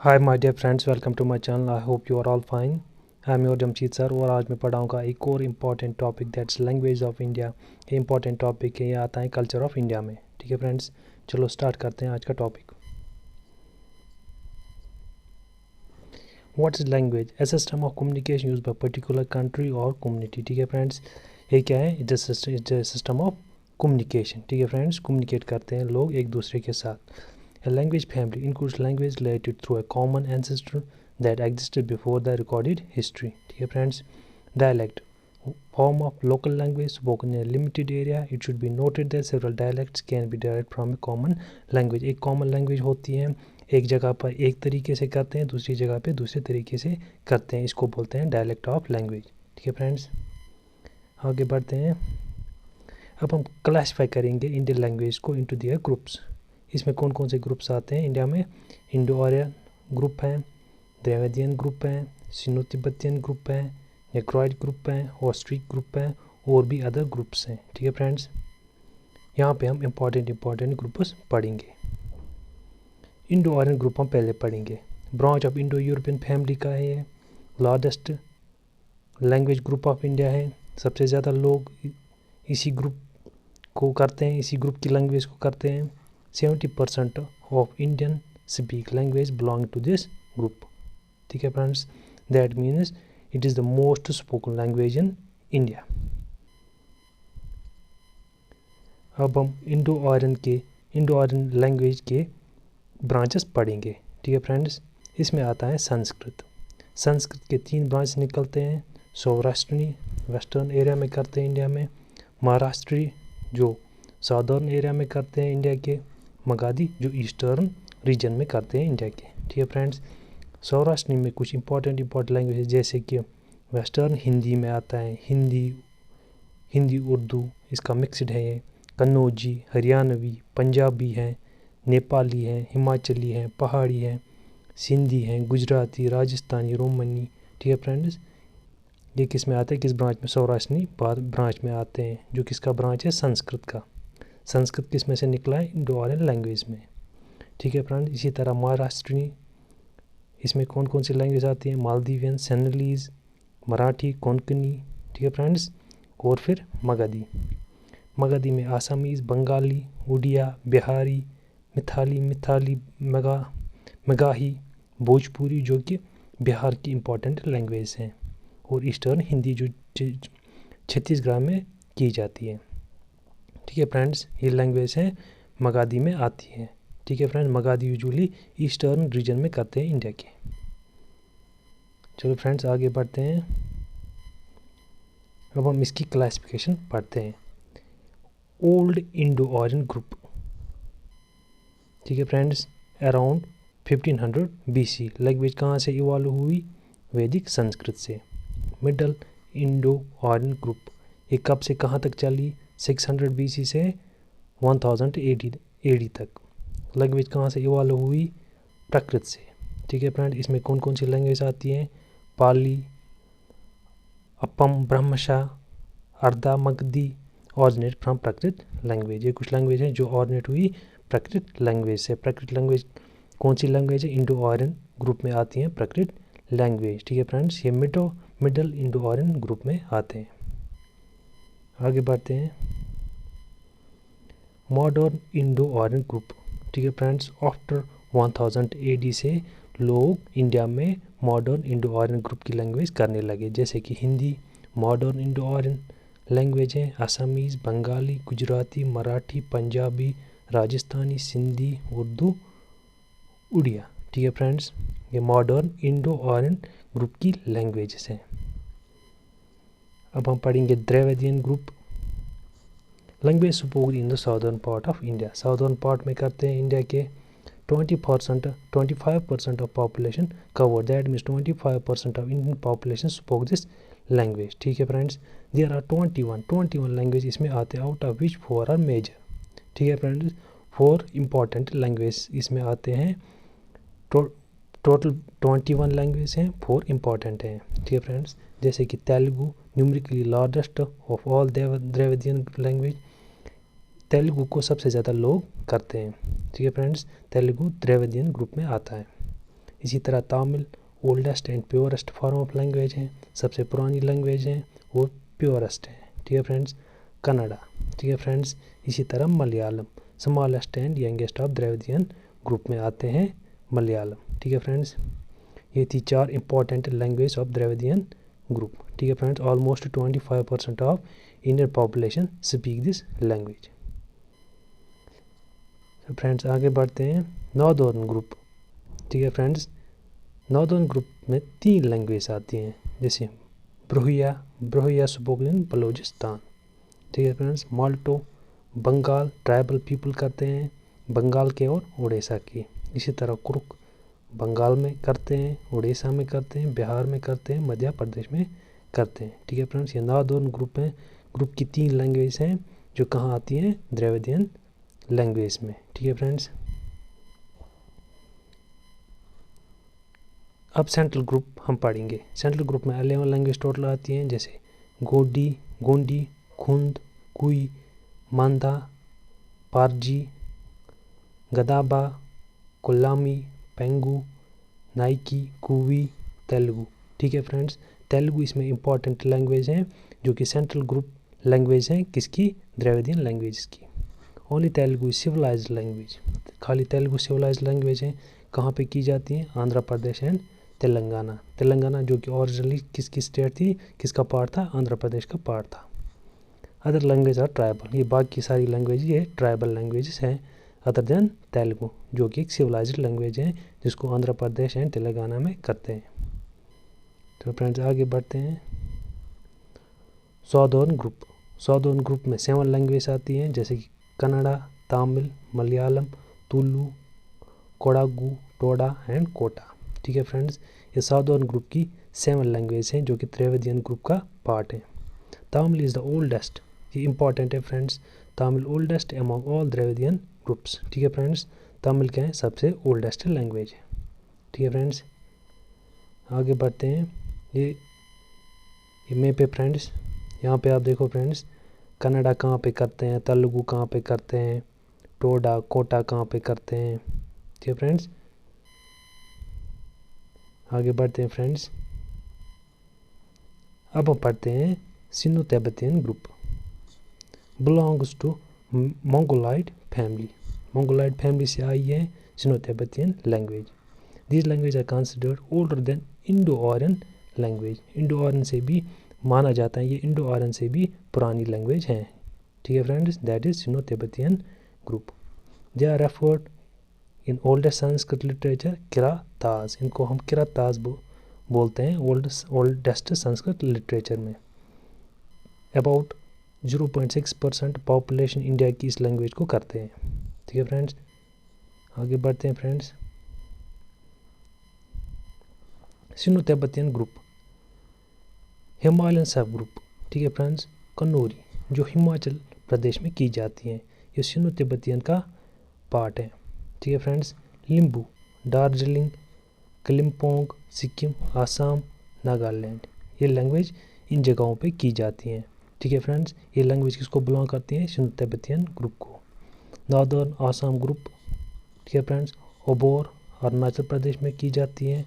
Hi my dear friends, welcome to my channel. I hope you are all fine. I am your Jamshid sir और आज मैं पढ़ाऊँगा एक और important topic that's language of India. ये important topic है, ये आता है कल्चर ऑफ इंडिया में। ठीक है फ्रेंड्स, चलो स्टार्ट करते हैं आज का topic. What is language? A system of communication use by particular country और कम्युनिटी। ठीक है फ्रेंड्स, ये क्या है? It's a system of communication. ठीक है फ्रेंड्स, कम्युनिकेट करते हैं लोग एक दूसरे के साथ। A language family includes language related through a common ancestor that existed before the recorded history. ठीक है friends, dialect form of local language spoken in a limited area. It should be noted that several dialects can be derived from a common language. एक common language होती है, एक जगह पर एक तरीके से करते हैं, दूसरी जगह पे दूसरे तरीके से करते हैं, इसको बोलते हैं dialect of language। ठीक है फ्रेंड्स, आगे बढ़ते हैं। अब हम क्लासीफाई करेंगे इंडियन लैंग्वेज को इनटू देयर ग्रुप्स। इसमें कौन कौन से ग्रुप्स आते हैं इंडिया में? इंडो आर्यन ग्रुप हैं, द्रविडियन ग्रुप हैं, सिनो तिब्बतियन ग्रुप हैं, नेग्रोइड ग्रुप हैं, ऑस्ट्रिक ग्रुप हैं और भी अदर ग्रुप्स हैं। ठीक है फ्रेंड्स, यहाँ पे हम इम्पॉर्टेंट ग्रुप्स पढ़ेंगे। इंडो आर्यन ग्रुप हम पहले पढ़ेंगे। Branch of Indo European family का है ये। Largest language group of India है। सबसे ज़्यादा लोग इसी ग्रुप को करते हैं, इसी ग्रुप की लैंग्वेज को करते हैं। 70% of Indian speak language belong to this group. ठीक है friends, that means it is the most spoken language in India. अब हम इंडो आर्यन लैंग्वेज के ब्रांचेस पढ़ेंगे। ठीक है फ्रेंड्स, इसमें आता है संस्कृत। संस्कृत के 3 ब्रांच निकलते हैं। सौराष्ट्री वेस्टर्न एरिया में करते हैं इंडिया में, महाराष्ट्री जो साउदर्न एरिया में करते हैं इंडिया के, मगधी जो ईस्टर्न रीजन में करते हैं इंडिया के। ठीक है फ्रेंड्स, सौराष्ट्र में कुछ इंपॉर्टेंट लैंग्वेज जैसे कि वेस्टर्न हिंदी में आता है, हिंदी उर्दू इसका मिक्सड है ये, कन्नौजी, हरियाणवी, पंजाबी है, नेपाली है, हिमाचली है, पहाड़ी है, सिंधी है, गुजराती, राजस्थानी, रोमनी। ठीक है फ्रेंड्स, ये किस में आते हैं, किस ब्रांच में? सौराष्ट्री ब्रांच में आते हैं, जो किसका ब्रांच है? संस्कृत का। संस्कृत किस में से निकला है? इंडो आर्यन लैंग्वेज में। ठीक है फ्रेंड, इसी तरह महाराष्ट्री, इसमें कौन कौन सी लैंग्वेज आती है? Maldivian, Senegalese, Marathi, Konkani. ठीक है फ्रेंड्स, और फिर मगधी में आसामीज, बंगाली, उड़िया, बिहारी, मिथाली, मगाही, भोजपुरी जो कि बिहार की इम्पोर्टेंट लैंग्वेज हैं, और ईस्टर्न हिंदी जो छत्तीसगढ़ में की जाती है। ठीक है फ्रेंड्स, ये लैंग्वेज है मगधी में आती है। ठीक है friends, Magdhi usually eastern region में करते हैं इंडिया के। चलो फ्रेंड्स, आगे बढ़ते हैं। अब हम इसकी क्लासिफिकेशन पढ़ते हैं। Old Indo Aryan group. ठीक है फ्रेंड्स, अराउंड 1500 BC लैंग्वेज कहाँ से इवॉल्व हुई? वैदिक संस्कृत से। मिडल इंडो आर्यन ग्रुप, ये कब से कहाँ तक चली? 600 BC से 1000 AD तक। लैंग्वेज कहाँ से इवॉल्व हुई? प्राकृत से। ठीक है फ्रेंड, इसमें कौन कौन सी लैंग्वेज आती हैं? पाली, अपम, ब्रह्मशा, अर्धा, Magdhi originate from Prakrit language. ये कुछ लैंग्वेज हैं जो ऑरिजिनेट हुई प्राकृत लैंग्वेज से। प्राकृत लैंग्वेज कौन सी लैंग्वेज है? इंडो आर्यन ग्रुप में आती हैं प्राकृत लैंग्वेज। ठीक है फ्रेंड्स, ये मिडल इंडो आर्यन ग्रुप में आते हैं। आगे बढ़ते हैं। Modern Indo Aryan group. ठीक है फ्रेंड्स, आफ्टर 1000 AD से लोग इंडिया में मॉडर्न इंडो आर्यन ग्रुप की लैंग्वेज करने लगे, जैसे कि Hindi modern Indo Aryan language है, आसामीज, बंगाली, गुजराती, मराठी, पंजाबी, राजस्थानी, सिंधी, उर्दू, उड़िया। ठीक है फ्रेंड्स, ये मॉडर्न इंडो आर्यन ग्रुप की लैंग्वेजेस हैं। अब हम पढ़ेंगे Dravidian group. Language spoken in the southern part of India. Southern part में करते हैं इंडिया के। 25% of population cover, that means 25% of Indian population spoke this language. ठीक है फ्रेंड्स, देयर आर 21 लैंग्वेज इसमें आते हैं, out of which 4 are major. ठीक है फ्रेंड्स, 4 इम्पॉर्टेंट लैंग्वेज इसमें आते हैं। टोटल 21 लैंग्वेज हैं, 4 इम्पॉर्टेंट हैं। ठीक है फ्रेंड्स, जैसे कि Telugu, numerically largest of all Dravidian language. Telugu को सबसे ज़्यादा लोग करते हैं। ठीक है फ्रेंड्स, तेलुगु द्रविडियन ग्रुप में आता है। इसी तरह Tamil oldest and purest form of language है, सबसे पुरानी लैंग्वेज है और प्योरेस्ट है। ठीक है फ्रेंड्स। कन्नड़ा, ठीक है फ्रेंड्स। इसी तरह Malayalam smallest and youngest of Dravidian group में आते हैं मलयालम। ठीक है फ्रेंड्स। ये थी 4 important language of Dravidian group. ठीक है friends. Almost 25% of Indian population speak this language. Friends आगे बढ़ते हैं नॉर्दर्न ग्रुप। ठीक है फ्रेंड्स। नॉर्दर्न ग्रुप में 3 लैंग्वेज आती हैं, जैसे ब्रोहिया स्पोकन इन बलूचिस्तान। ठीक है फ्रेंड्स। माल्टो बंगाल ट्राइबल पीपल करते हैं, बंगाल के और उड़ीसा की। इसी तरह कुरुक बंगाल में करते हैं, उड़ीसा में करते हैं, बिहार में करते हैं, मध्य प्रदेश में करते हैं। ठीक है फ्रेंड्स। ये नॉर्दर्न ग्रुप है। ग्रुप की 3 लैंग्वेज हैं जो कहाँ आती हैं, द्रविडियन लैंग्वेज में। ठीक है फ्रेंड्स। अब सेंट्रल ग्रुप हम पढ़ेंगे। सेंट्रल ग्रुप में 11 लैंग्वेज टोटल आती हैं, जैसे गोंडी, खुंद, कुई, मांदा, पारजी, गदाबा, कोल्लामी, पेंगू, नाइकी, कुवी, तेलुगु। ठीक है फ्रेंड्स। तेलुगु इसमें इंपॉर्टेंट लैंग्वेज है जो कि सेंट्रल ग्रुप लैंग्वेज है किसकी, द्रविडियन लैंग्वेज की। ओनली तेलुगु सिविलाइज्ड लैंग्वेज, खाली तेलुगु सिविलाइज्ड लैंग्वेज है। कहाँ पे की जाती है, आंध्र प्रदेश एंड तेलंगाना जो कि ओरिजिनली किसकी स्टेट थी, किसका पार्ट था, आंध्र प्रदेश का पार्ट था। अदर लैंग्वेज आर ट्राइबल, ये बाकी सारी लैंग्वेज ये ट्राइबल लैंग्वेजेस हैं अदर देन तेलुगु, जो कि एक सिविलाइज्ड लैंग्वेज है जिसको आंध्र प्रदेश एंड तेलंगाना में करते हैं। तो फ्रेंड्स आगे बढ़ते हैं। सॉदर्न ग्रुप में 7 लैंग्वेज आती हैं, जैसे कि कन्नड़ा, तमिल, मलयालम, तुलु, कोडागु, टोडा एंड कोटा। ठीक है फ्रेंड्स। ये सॉदर्न ग्रुप की 7 लैंग्वेज हैं जो कि द्रविडियन ग्रुप का पार्ट है। तमिल इज़ द ओल्डेस्ट, ये इंपॉर्टेंट है friends. Tamil oldest among all Dravidian groups. ठीक है फ्रेंड्स। तमिल क्या है, सबसे ओल्डेस्ट लैंग्वेज है। ठीक है फ्रेंड्स। आगे बढ़ते हैं। ये मैप पे फ्रेंड्स, यहाँ पे आप देखो फ्रेंड्स, कन्नड़ा कहाँ पे करते हैं, तेलुगु कहाँ पे करते हैं, टोडा कोटा कहाँ पे करते हैं। ठीक है फ्रेंड्स। आगे बढ़ते हैं फ्रेंड्स। अब हम पढ़ते हैं Sino Tibetan group belongs to Mongoloid family से आई है Sino Tibetan language. This language are considered older than Indo Aryan language. Indo Aryan से भी माना जाता है, ये इंडो आर्यन से भी पुरानी लैंग्वेज है। ठीक है friends. That is Sino Tibetan group. They are referred in oldest Sanskrit literature Kiratas, इनको हम किराताज बोलते हैं ओल्डेस्ट संस्कृत लिटरेचर में। अबाउट 0.6% पॉपुलेशन इंडिया की इस लैंग्वेज को करते हैं। ठीक है फ्रेंड्स। आगे बढ़ते हैं फ्रेंड्स। सिनो तिब्बतियन ग्रुप हिमालयन सब ग्रुप। ठीक है फ्रेंड्स। कन्नौरी जो हिमाचल प्रदेश में की जाती हैं, ये सिनो तिब्बतियन का पार्ट है। ठीक है फ्रेंड्स। लिम्बू दार्जिलिंग, कलिम्पोंग, सिक्किम, आसाम, नागालैंड, ये लैंग्वेज इन जगहों पे की जाती हैं। ठीक है फ्रेंड्स। ये लैंग्वेज किसको बिलोंग करती है, सिनो तिब्बतियन ग्रुप को। Northern Assam group. ठीक है फ्रेंड्स। ओबोर अरुणाचल प्रदेश में की जाती है,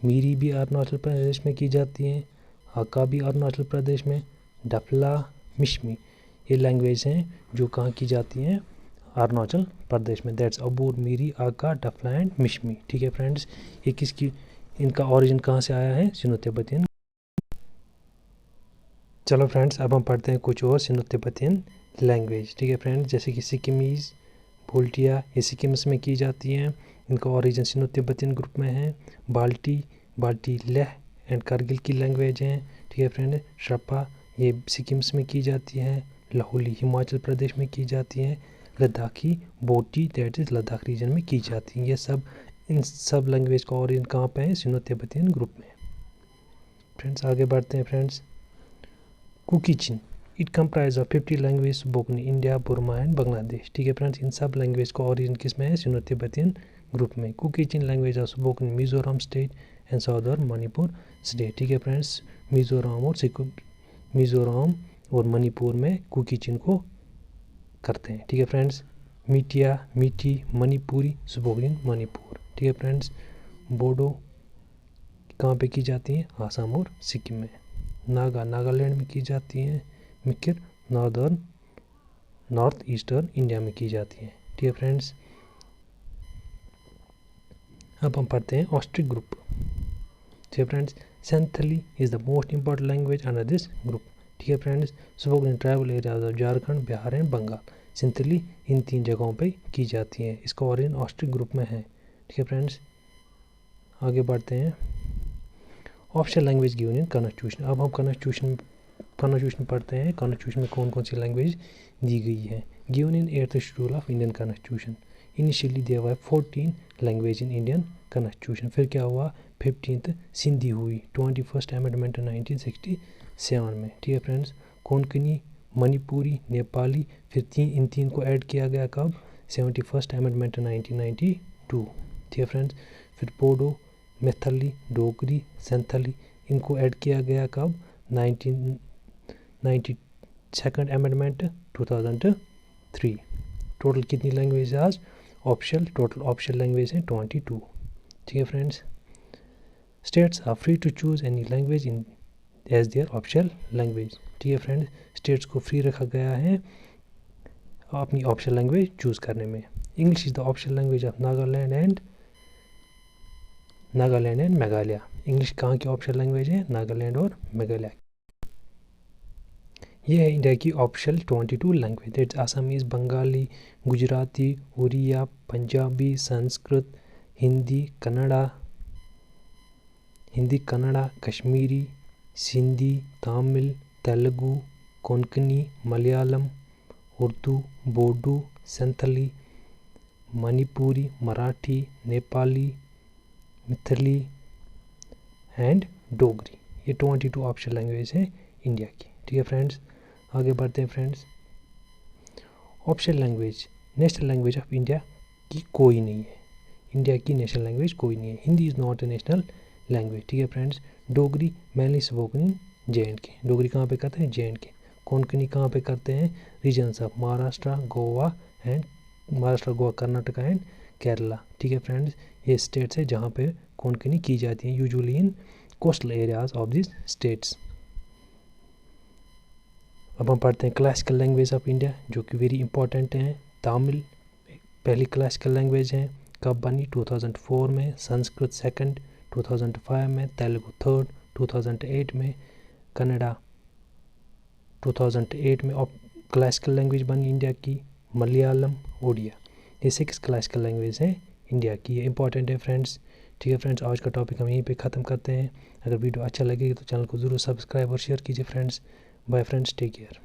मीरी भी अरुणाचल प्रदेश में की जाती हैं, हाका भी अरुणाचल प्रदेश में, डफला, मिशमी, ये लैंग्वेज हैं जो कहाँ की जाती हैं, अरुणाचल प्रदेश में। दैट्स अबोर, मीरी, आका, डफला एंड मिशमी। ठीक है फ्रेंड्स। ये किसकी, इनका ओरिजिन कहाँ से आया है, सिनो तिब्बतियन। चलो फ्रेंड्स अब हम पढ़ते हैं कुछ और सिनो तिब्बतियन लैंग्वेज। ठीक है फ्रेंड्स। जैसे कि सिक्किमीज़, भूल्टिया, ये सिक्किम्स में की जाती हैं, इनका ओरिजिन सिनो तिब्बतियन ग्रुप में है। बाल्टी लेह एंड कारगिल की लैंग्वेज हैं। ठीक है फ्रेंड। शरपा ये सिक्किम्स में की जाती है, लाहौली हिमाचल प्रदेश में की जाती है, लद्दाखी बोटी दैट इज़ लद्दाख रीजन में की जाती हैं। ये सब इन सब लैंग्वेज का ओरिजिन कहाँ पे है, सिनो तिब्बतियन ग्रुप में। फ्रेंड्स आगे बढ़ते हैं friends. Kuki Chin it comprise of 50 language spoken in India, Burma and Bangladesh. ठीक है फ्रेंड्स। इन सब लैंग्वेज का ओरिजिन किस में है, सिनो तिब्बतियन ग्रुप में। कुकीचिन language of spoken Mizoram state and southern Manipur state. ठीक है फ्रेंड्स। मिजोरम और मणिपुर में कुकीचिन को करते हैं। ठीक है फ्रेंड्स। मीठी मणिपुरी स्पोकन इन मणिपुर। ठीक है फ्रेंड्स। बोडो कहाँ पे की जाती हैं? आसाम और सिक्किम में। नागा नागालैंड में की जाती हैं। मिकिर नॉर्थ ईस्टर्न इंडिया में की जाती हैं। ठीक है फ्रेंड्स, अब हम पढ़ते हैं ऑस्ट्रिक ग्रुप। ठीक है friends, Santhali is the most important language under this group. ठीक है friends, spoken in tribal areas of Jharkhand, Bihar and Bengal. Santhali इन 3 जगहों पे की जाती है। इसका ओरिजिन ऑस्ट्रिक ग्रुप में है। ठीक है फ्रेंड्स, आगे बढ़ते हैं। Official language given in constitution. अब हम कॉन्स्टिट्यूशन पढ़ते हैं। कॉन्स्टिट्यूशन में कौन कौन सी लैंग्वेज दी गई है। Given in 8th schedule of Indian constitution. Initially there were 14 language in Indian constitution. फिर क्या हुआ? 15th सिंधी हुई 21st अमेंडमेंट 1967 में। ठीक है फ्रेंड्स, कोंकणी, मणिपुरी, नेपाली, फिर इन तीन को ऐड किया गया कब? 71st amendment 1992। ठीक है फ्रेंड्स, फिर बोडो, मैथिली, डोगरी, संथाली इनको ऐड किया गया कब? 1992 अमेंडमेंट 2003। टोटल कितनी लैंग्वेज आज ऑप्शनल? टोटल ऑप्शनल लैंग्वेज है 22। ठीक है friends, states are free to choose any language in as their optional language. ठीक है फ्रेंड्स, स्टेट्स को फ्री रखा गया है अपनी ऑप्शनल लैंग्वेज चूज करने में। English is the optional language of Nagaland and Meghalaya. English कहाँ की ऑप्शनल लैंग्वेज है? नागालैंड और मेघालय। ये है इंडिया की optional 22 language. That's Assamese, Bengali, Gujarati, Oriya, Punjabi, Sanskrit, Hindi, Kannada, Kashmiri, Sindhi, Tamil, Telugu, Konkani, Malayalam, Urdu, Bodo, Santhali, Manipuri, Marathi, Nepali, Maithili and Dogri. ये 22 ऑप्शनल लैंग्वेज है इंडिया की। ठीक है फ्रेंड्स, आगे बढ़ते हैं friends. Optional language, national language of India की कोई नहीं है। इंडिया की नेशनल लैंग्वेज कोई नहीं है। Hindi is not a national language. ठीक है friends, Dogri mainly spoken in JNK। Dogri कहाँ पे करते हैं? JNK। कोंकणी कहाँ पे करते हैं? Regions of Maharashtra, Goa, Karnataka and Kerala. ठीक है फ्रेंड्स, ये स्टेट्स है जहाँ पे कोंकणी की जाती है, usually in coastal areas of this states. अब हम पढ़ते हैं क्लासिकल लैंग्वेज ऑफ इंडिया, जो कि वेरी इंपॉर्टेंट हैं। तमिल पहली क्लासिकल लैंग्वेज है। कब बनी? 2004 में। संस्कृत सेकंड 2005 में। तेलुगु थर्ड 2008 में। कन्नड़ा 2008 में क्लासिकल लैंग्वेज बनी इंडिया की। मलयालम, उड़िया, ये 6 क्लासिकल लैंग्वेज है इंडिया की। ये इंपॉर्टेंट है फ्रेंड्स। ठीक है फ्रेंड्स, आज का टॉपिक हम यहीं पे ख़त्म करते हैं। अगर वीडियो अच्छा लगेगा तो चैनल को ज़रूर सब्सक्राइब और शेयर कीजिए friends. Bye friends, take care.